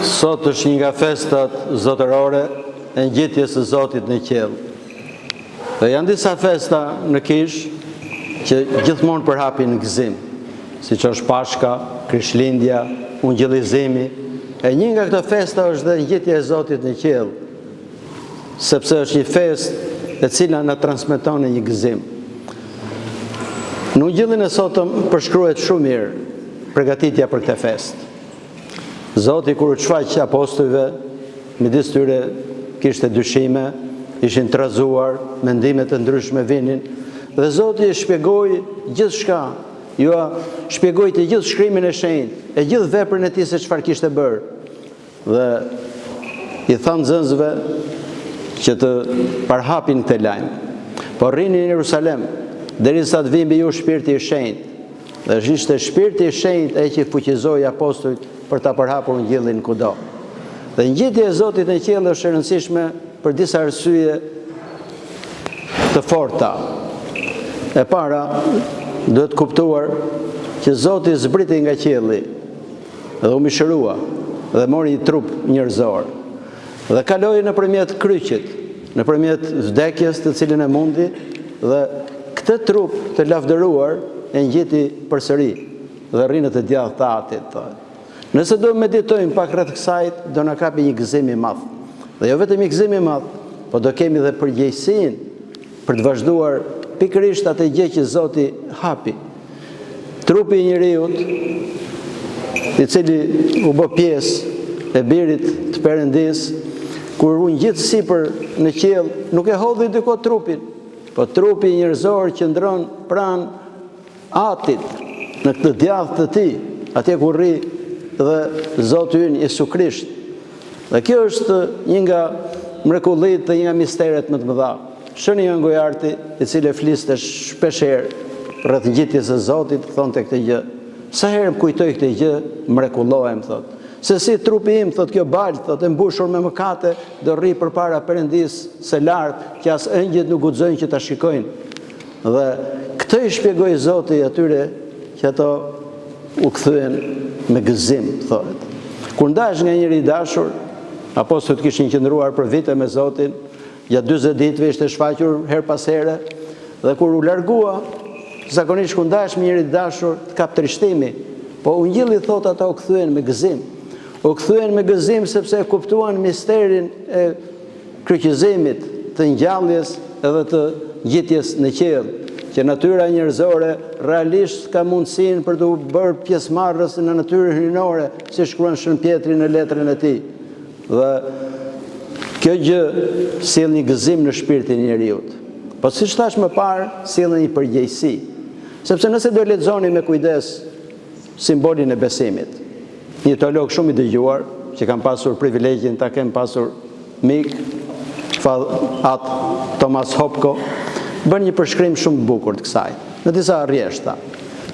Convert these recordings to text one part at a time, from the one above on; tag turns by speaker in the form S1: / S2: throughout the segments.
S1: Sot është një nga festat zotërore e ngjitjes së Zotit në qiell. Dhe janë disa festa në Kish që gjithmonë përhapin në gëzim, siç është Pashka, Krishtlindja, Ungjillizimi. E një nga këto festa është dhe ngjitja e Zotit në qiell, sepse është një festë e cila na transmeton një gëzim. Në Ungjillin e sotëm përshkruhet shumë mirë përgatitja për këtë festë. Zoti kur u shfaq apostujve, midis tyre kishte dyshime, ishin trazuar, mendime të ndryshme vinin, dhe Zoti i shpjegoi gjithçka, shpjegoi të gjithë shkrimin e shenjtë, e gjithë veprën e tij se çfarë kishte bërë. Dhe i thanë nxënësve që të parhapin këtë lajm. Po rrini në Jerusalem, derisa të vijë mbi ju Shpirti i Shenjtë. Dhe ishte Shpirti i Shenjtë ai që fuqizoi apostujt për ta përhapur Ungjillin kudo. Dhe ngjitja e Zotit në qiell është e rëndësishme për disa arsye të forta. E para, duhet kuptuar që Zoti zbriti nga qielli dhe u mishërua dhe mori një trup njerëzor dhe kaloi nëpërmjet kryqit, nëpërmjet vdekjes të cilën e mundi, dhe këtë trup të lavdëruar e ngjiti përsëri dhe rrinë të djathtë të Atit. Nëse do meditojmë pak rreth kësaj, do na kapi një gëzim i madh. Dhe jo vetëm një gëzim i madh, po do kemi dhe përgjegjësinë për të vazhduar pikërisht atë gjë që Zoti hapi. Trupi i njeriu, i cili u bë pjesë e birit të Perëndis, kur u ngjit sipër në qiell, nuk e hodhi diko trupin, po trupi njerëzor që ndron pranë Atit, në këtë djathtë të tij, atje ku rri dhe Zoti ynë Jesu Krisht. Dhe kjo është një nga mrekullitë dhe një nga misteret më të mëdha. Shëni nga Gojarti, i cili fliste shpeshherë rreth ngjitjes së Zotit, thonte këtë gjë. Sa herë më kujtoj këtë gjë, mrekullohem, thot. Se si trupi im, thot, kjo balë, thot, e mbushur me mëkate, do rri përpara Perëndis së lartë, që as ëngjët nuk guxojnë që ta shikojnë. Dhe këtë i shpjegoi Zoti atyre që ato u kthyen me gëzim, thohet. Kur ndahesh nga njëri i dashur, apostujt kishin qëndruar për vite me Zotin, gjatë 40 ditëve ishte shfaqur her pas here, dhe kur u largua, zakonisht kur ndahesh me njëri i dashur, të kap trishtimi, po Ungjilli thot ata u kthyen me gëzim. U kthyen me gëzim sepse e kuptuan misterin e kryqëzimit, të ngjalljes edhe të ngjitjes në qiell, që natyra njerëzore realisht ka mundësinë për të bërë pjesëmarrës në natyrën hyjnore, si shkruan Shën Pjetri në letrën e tij. Dhe kjo gjë sjell një gëzim në shpirtin e njeriu. Po siç thash më parë, sjell një përgjegjësi. Sepse nëse do lexoni me kujdes simbolin e besimit, një teolog shumë i dëgjuar, që kam pasur privilegjin ta kem pasur mik, Thomas Hopko, bën një përshkrim shumë të bukur të kësaj, në disa rrjeshta.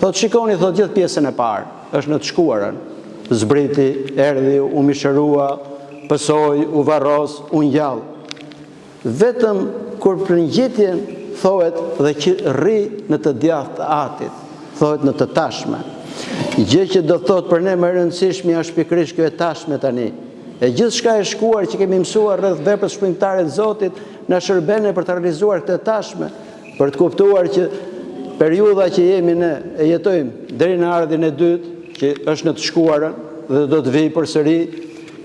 S1: Thot, shikoni, thot, gjithë pjesën e parë, është në të shkuarën, zbriti, erdhi, u mishërua, pësoi, u varros, u ngjall. Vetëm kur për ngjitjen thohet dhe që rri në të djathtë të Atit, thohet në të tashme. Gjë që do thot për ne më e rëndësishme është pikërisht kjo e tashme tani. E gjithçka e shkuar që kemi mësuar rreth veprës shpërndare të Zotit na shërben për të realizuar këtë tashme, për të kuptuar që periudha që jemi ne e jetojmë deri në ardhin e dytë, që është në të shkuarën dhe do të vijë përsëri.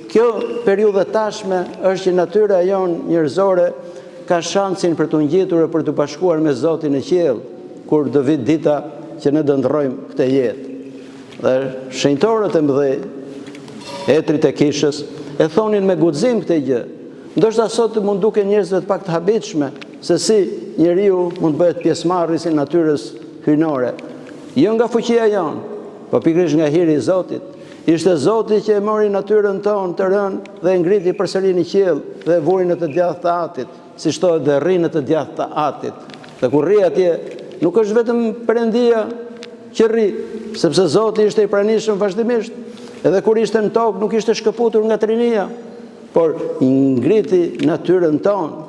S1: Kjo periudhë tashme është që natyra jon njerëzore ka shansin për të ngjitur e për të bashkuar me Zotin në qiell, kur do vi dita që ne do ndrojmë këtë jetë. Dhe shenjtorët e mëdhej, etrit e Kishës, e thonin me guxim këtë gjë. Ndoshta sot mund duke njerëzve të pak të habitshme se si njeriu mund bëhet pjesëmarrës i natyrës hyjnore. Jo nga fuqia jon, po pikërisht nga hiri i Zotit. Ishte Zoti që e mori natyrën tonë të rënë dhe e ngriti përsëri në qiell dhe e vuri në të djathtë të Atit, siç thohet dhe rri në të djathtë të Atit. Dhe kur rri atje, nuk është vetëm Perëndia që rri, sepse Zoti ishte i pranishëm vazhdimisht. Edhe kur ishte në tokë nuk ishte shkëputur nga trinia, por i ngriti natyrën tonë.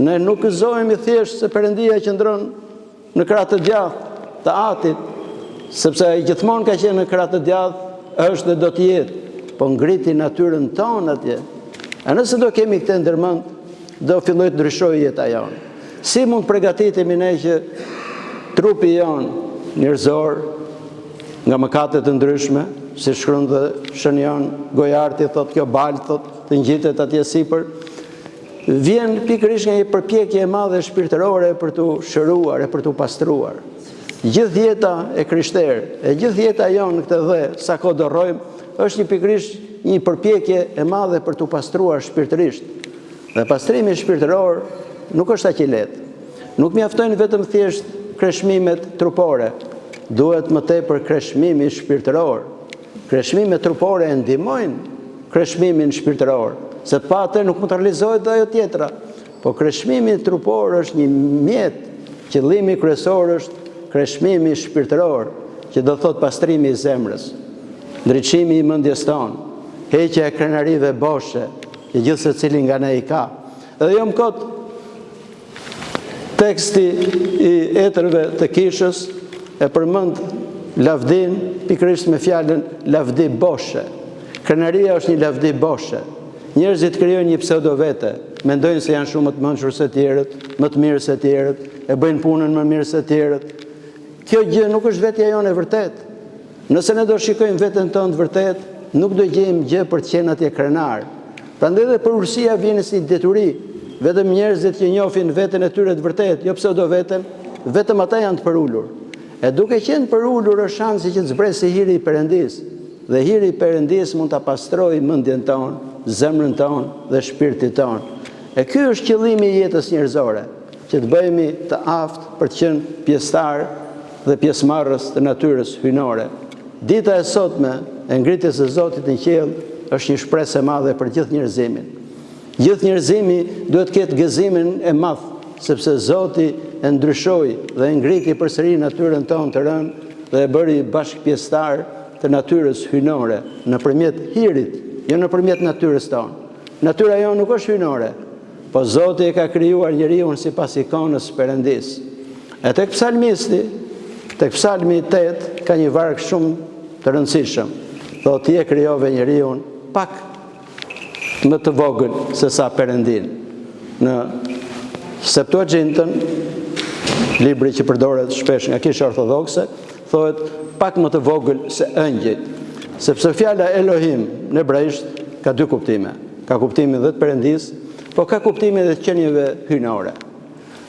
S1: Ne nuk gëzohemi thjesht se Perëndia qëndron në krah të djathtë të Atit, sepse ai gjithmonë ka qenë në krah të djathtë, është dhe do të jetë. po ngriti natyrën tonë atje. A nëse do kemi këtë ndërmend, do filloj të ndryshojë jeta jonë. Si mund përgatitemi ne që trupi jonë njerëzor nga mëkatet të ndryshme, si shkruan dhe shënjon Gojarti, thot kjo balë, thot të ngjitet atje sipër, vjen pikërisht nga një përpjekje e madhe shpirtërore për t'u shëruar e për t'u pastruar. Gjithë jeta e krishterë, e gjithë jeta jonë në këtë dhe, sa ko do rrojmë, është një pikërisht një përpjekje e madhe për t'u pastruar shpirtërisht. Dhe pastrimi shpirtëror nuk është aq i lehtë. Nuk mjaftojnë vetëm thjesht kreshmimet trupore, duhet më tepër kreshmimi shpirtëror. Kreshmimet trupore e ndihmojnë kreshmimin shpirtëror, se pa atë nuk mund të realizohet dhe ajo tjetra. Po kreshmimi trupor është një mjet, qëllimi kryesor është kreshmimi shpirtëror, që do thot pastrimi i zemrës, ndriçimi i mendjes tonë, heqja e krenarive boshe, që gjithë secili nga ne i ka. Edhe jo më kot teksti i Etërve të Kishës e përmend lavdin pikërisht me fjalën lavdi boshe. Krenaria është një lavdi boshe. Njerëzit krijojnë një pseudo vete, mendojnë se janë shumë më të mençur se tjerët, më të mirë se tjerët, e bëjnë punën më mirë se tjerët. Kjo gjë nuk është vetja jonë e vërtet. Nëse ne do shikojmë veten tonë të vërtet, nuk do gjejmë gjë për të qenë atje krenar. Prandaj dhe përurësia vjen si deturi. Vetëm njerëzit që njohin veten e tyre të vërtet, jo pseudo veten, vetëm ata janë të përulur. E duke qenë përulur është shansi që të zbresë hiri i Perëndis. Dhe hiri i Perëndis mund ta pastrojë mendjen tonë, zemrën tonë dhe shpirtin tonë. E ky është qëllimi i jetës njerëzore, që të bëhemi të aftë për të qenë pjesëtar dhe pjesëmarrës të natyrës hyjnore. Dita e sotme e ngritjes së Zotit në qiell është një shpresë e madhe për gjithë njerëzimin. Gjithë njerëzimi duhet të ketë gëzimin e madh, sepse Zoti e ndryshoi dhe e ngriti përsëri natyrën tonë të rënë dhe e bëri bashkë pjesëtar të natyrës hyjnore nëpërmjet hirit, jo nëpërmjet natyrës tonë. Natyra jonë nuk është hyjnore, po Zoti e ka krijuar njeriu sipas ikonës së Perëndis. E tek psalmisti, tek psalmi 8 ka një varg shumë të rëndësishëm. Thotë ti e krijove njeriu pak më të vogël se sa Perëndin. Në Septuagintën, libri që përdoret shpesh nga Kisha Ortodokse, thohet pak më të vogël se ëngjëjt, sepse fjala Elohim në hebraisht ka dy kuptime. Ka kuptimin dhe të Perëndis, po ka kuptimin edhe të qenieve hyjnore.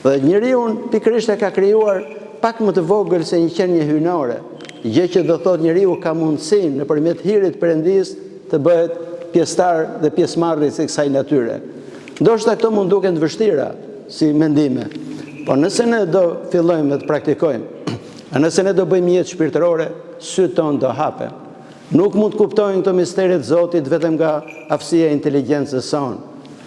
S1: Dhe njeriu pikërisht e ka krijuar pak më të vogël se një qenie hyjnore, gjë që do thotë njeriu ka mundësinë nëpërmjet hirit të Perëndis të bëhet pjesëtar dhe pjesëmarrës i kësaj natyre. Ndoshta këto mund duken të vështira si mendime, po nëse ne do fillojmë të praktikojmë, nëse ne do bëjmë jetë shpirtërore, sytë tonë do hapen. Nuk mund të kuptojnë këto misterit Zotit vetëm nga aftësia e inteligjencës sonë.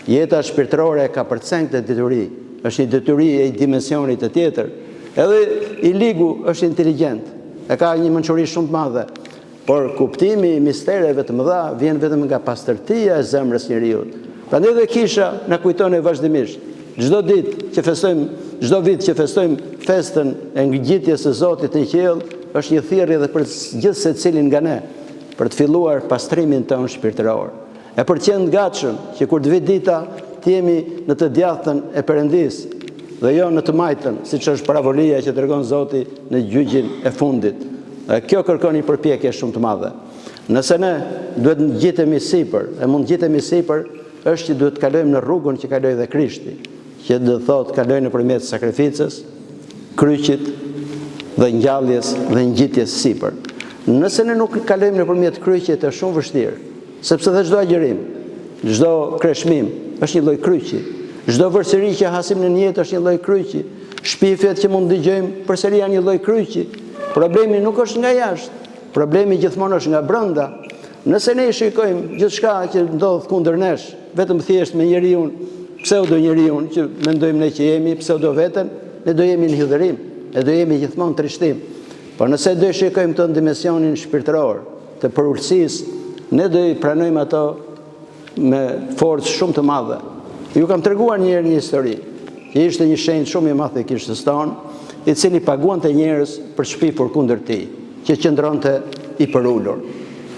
S1: Jeta shpirtërore ka përcen këtë deturi, është një deturi e dimensionit të tjetër. Edhe i ligu është inteligjent, e ka një mençuri shumë të madhe, por kuptimi i mistereve të mëdha vjen vetëm nga pastërtia e zemrës njeriut. Prandaj dhe Kisha na kujton vazhdimisht. Çdo ditë që festojmë, çdo vit që festojmë festën e ngjitjes së Zotit në qiell, është një thirrje edhe për gjithë secilin nga ne, për të filluar pastrimin tonë shpirtëror. E për të qenë gatshëm që kur të vi dita të jemi në të djathtën e Perëndis dhe jo në të majtën, siç është paravolia që tregon Zoti në gjyqin e fundit. Dhe kjo kërkon një përpjekje shumë të madhe. Nëse ne duhet të ngjitemi sipër, e mund të ngjitemi sipër, është që duhet të kalojmë në rrugën që kaloi dhe Krishti, që do thotë kalojnë nëpërmjet sakrificës, kryqit dhe ngjalljes dhe ngjitjes sipër. Nëse ne nuk kalojmë nëpërmjet kryqit është shumë vështirë, sepse dhe çdo agjërim, çdo kreshmim është një lloj kryqi, çdo vërtësi që hasim në jetë është një lloj kryqi, shpifjet që mund dëgjojmë përsëri janë një lloj kryqi. Problemi nuk është nga jashtë, problemi gjithmonë është nga brenda. Nëse ne shikojmë gjithçka që ndodh kundër nesh, vetëm thjesht me njeriu, pseudo njeriu që mendojmë ne që jemi, pseudo veten, ne do jemi në hidhërim, ne do jemi gjithmonë trishtim. Por nëse do shikojmë këtë dimensionin shpirtëror të përulësisë, ne do i pranojmë ato me forcë shumë të madhe. Ju kam treguar një herë një histori, që ishte një shenjtë shumë i madh e kishës tonë, i cili paguante njerëz për shpifur kundër tij, që qëndronte i përulur.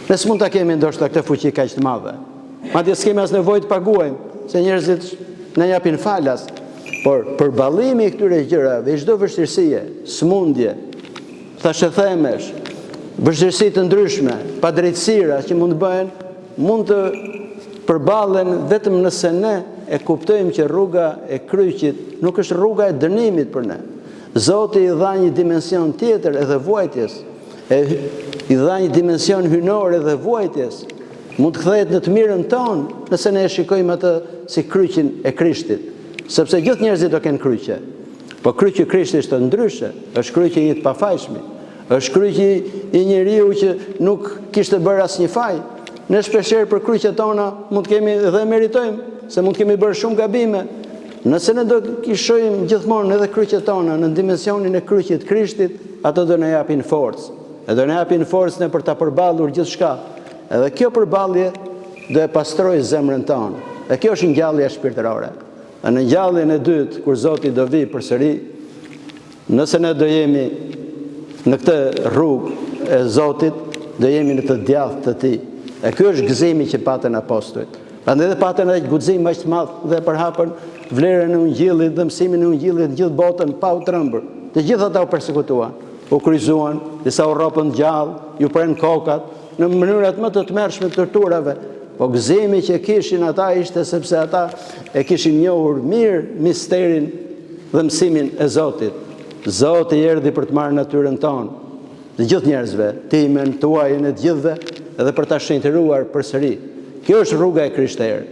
S1: Ne s'mund ta kemi ndoshta këtë fuqi kaq të madhe. Madje s'kemi as nevojë të paguajmë, se njerëzit na japin falas. Por përballimi i këtyre gjërave, çdo vështirësie, smundje, thashëthemesh, vështirësi të ndryshme, padrejtësira që mund të bëhen, mund të përballen vetëm nëse ne e kuptojmë që rruga e kryqit nuk është rruga e dënimit për ne. Zoti i dha një dimension tjetër edhe vuajtjes, i dha një dimension hynor edhe vuajtjes. Mund të kthehet në të mirën tonë nëse ne e shikojmë atë si kryqin e Krishtit. Sepse gjithë njerëzit do kenë kryqe. Po kryqi i Krishtit është ndryshe, është kryqi i të pafajshmi, është kryqi i njeriu që nuk kishte bërë asnjë faj. Ne shpeshherë për kryqet tona mund të kemi dhe meritojmë, se mund të kemi bërë shumë gabime. Nëse ne do i shohim gjithmonë edhe kryqet tona në dimensionin e kryqit Krishtit, ato do na japin forcë. E do na japin forcën për ta përballur gjithçka. Edhe kjo përballje do e pastrojë zemrën tonë. Dhe kjo është ngjallja shpirtërore. Dhe në ngjalljen e dytë, kur Zoti do vi përsëri, nëse ne do jemi në këtë rrugë e Zotit, do jemi në të djathtë të Tij. E ky është gëzimi që patën apostujt. Prandaj dhe patën edhe guxim më të madh dhe përhapën vlerën e Ungjillit dhe mësimin e Ungjillit në gjithë botën pa u trembur. Të gjithë ata u përsekutuan, u kryqëzuan, disa u rropën gjallë, ju prën kokat në mënyrat më të tmerrshme të torturave. Po gëzimi që kishin ata ishte sepse ata e kishin njohur mirë misterin dhe mësimin e Zotit. Zoti erdhi për të marrë natyrën tonë, të gjithë njerëzve, timen, tuajin e të gjithëve, edhe për ta shenjtëruar përsëri. Kjo është rruga e krishterë.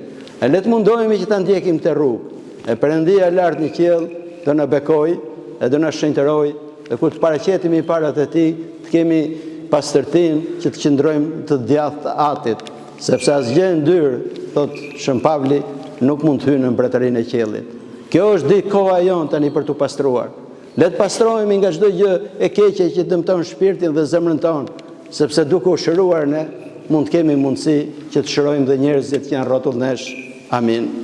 S1: E le të mundohemi që ta ndjekim këtë rrugë. E Perëndia lart në qiell do na bekojë e do na shenjtërojë, dhe kur të paraqetemi para të Tij, të kemi pastërtinë që të qëndrojmë të djathtë atit. Sepse asgjë e ndyrë, thot Shën Pavli, nuk mund të hyjë në mbretërinë e qiellit. Kjo është ditë koha jonë tani për të pastruar. Le të pastrohemi nga çdo gjë e keqe që dëmton shpirtin dhe zemrën tonë, sepse duke u shëruar ne, mund të kemi mundësi që të shërojmë dhe njerëzit që janë rrotull nesh. Amin.